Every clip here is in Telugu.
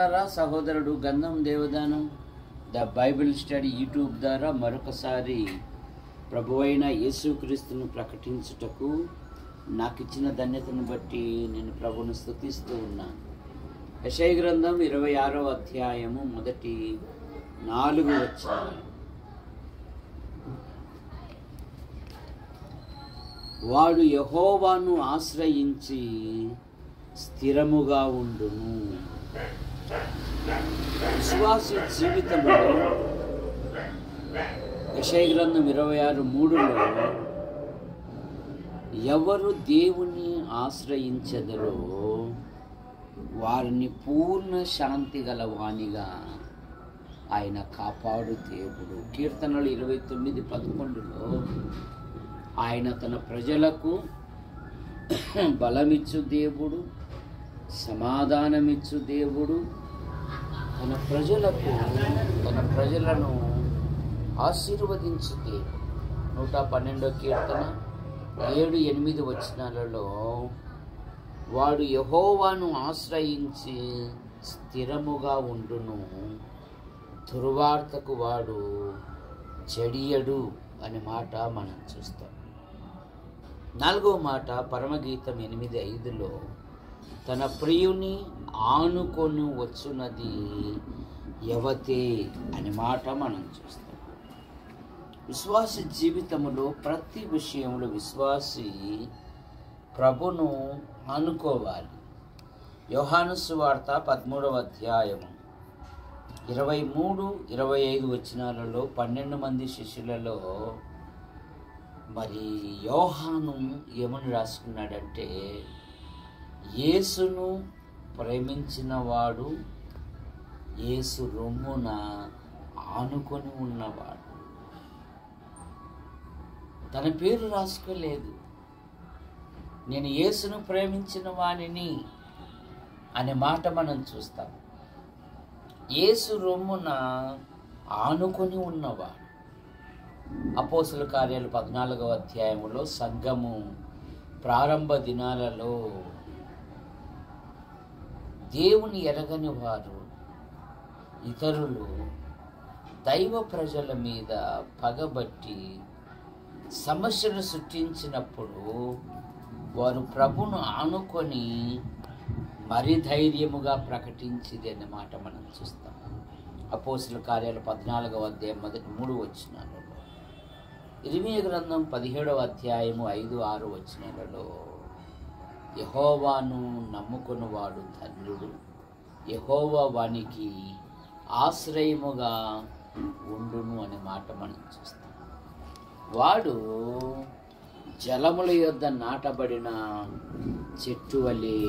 సహోదరుడు గంధం Devadanam the Bible study YouTube ద్వారా మరొకసారి ప్రభువైన యేసుక్రీస్తును ప్రకటించుటకు నాకు ఇచ్చిన ధన్యతను బట్టి నేను ప్రభువును స్తుతిస్తూ ఉన్నాను. యెషయా గ్రంథం 26వ అధ్యాయము మొదటి 4 వచనాలు. వాడు యెహోవాను ఆశ్రయించి స్థిరముగా ఉండును. విశ్వాస జీవితంలో యెషయా గ్రంథం 26:3లో ఎవరు దేవుని ఆశ్రయించెదరో వారిని పూర్ణ శాంతి గల వానిగా ఆయన కాపాడు దేవుడు. కీర్తనలు 29:11లో ఆయన తన ప్రజలకు బలమిచ్చు దేవుడు, సమాధానమిచ్చు దేవుడు, తన ప్రజలను ఆశీర్వదించు దేవుడు. 112వ కీర్తన 7-8 వచనాలలో వాడు యెహోవాను ఆశ్రయించి స్థిరముగా ఉండును, దుర్వార్తకు వాడు చెడియడు అనే మాట మనం చూస్తాం. 4వ మాట పరమగీతం 8:5లో తన ప్రియుని ఆనుకొని వచ్చున్నది యవతే అనే మాట మనం చూస్తాం. విశ్వాస జీవితంలో ప్రతి విషయంలో విశ్వాసి ప్రభును ఆనుకోవాలి. యోహాను సువార్త 13వ అధ్యాయము 23-25 వచనాలలో 12 మంది శిష్యులలో మరి యోహాను ఏమని రాసుకున్నాడంటే, యేసును ప్రేమించిన వాడు యేసు రొమ్మున ఆనుకొని ఉన్నవాడు. తన పేరు రాసుకోలేదు. నేను యేసును ప్రేమించిన వానిని అనే మాట మనం చూస్తాం. యేసు రొమ్మున ఆనుకొని ఉన్నవాడు. అపోస్తల కార్యాలు 14వ అధ్యాయములో సంఘము ప్రారంభ దినాలలో దేవుని ఎరగని వారు ఇతరులు దైవ ప్రజల మీద పగబట్టి సమస్యలు సృష్టించినప్పుడు వారు ప్రభును ఆనుకొని మరి ధైర్యముగా ప్రకటించింది అనే మాట మనం చూస్తాం. అపోస్తల కార్యాలు 14వ అధ్యాయం మొదటి 3 వచనాలలో, ఇర్మీయా గ్రంథం 17వ అధ్యాయము 5-6 వచనాలలో యెహోవాను నమ్ముకున్నవాడు ధన్యుడు, యెహోవా వానికి ఆశ్రయముగా ఉండును అనే మాట మనం చూస్తాం. వాడు జలముల యొద్ద నాటబడిన చెట్టు వలె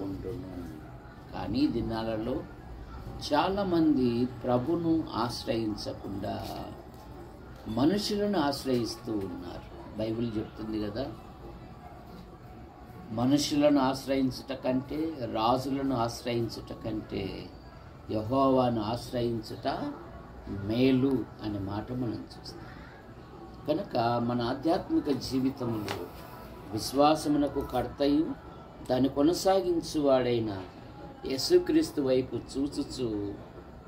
ఉండును. కానీ దినాలలో చాలామంది ప్రభును ఆశ్రయించకుండా మనుషులను ఆశ్రయిస్తూ ఉన్నారు. బైబిల్ చెప్తుంది కదా, మనుషులను ఆశ్రయించుట కంటే, రాజులను ఆశ్రయించుట కంటే యెహోవాను ఆశ్రయించుట మేలు అనే మాట మనం చూస్తాం. కనుక మన ఆధ్యాత్మిక జీవితంలో విశ్వాసమునకు కర్తయు దాన్ని కొనసాగించువాడైన యేసుక్రీస్తు వైపు చూచుచు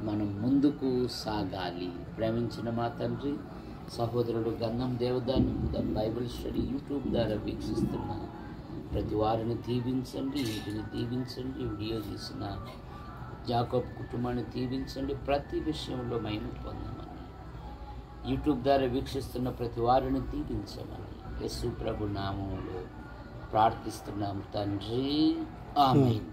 మనం ముందుకు సాగాలి. ప్రేమించిన మా తండ్రి, సహోదరుడు గంధం Devadanam the Bible study YouTube ద్వారా వీక్షిస్తున్న ప్రతి వారిని దీవించండి, ఇంటిని దీవించండి, వీడియో తీసిన జాకోబ్ కుటుంబాన్ని దీవించండి. ప్రతి విషయంలో మహిమ పొందమని యూట్యూబ్ ద్వారా వీక్షిస్తున్న ప్రతి వారిని దీవించమని యేసు ప్రభు నామములో ప్రార్థిస్తున్నాము తండ్రి, ఆమేన్.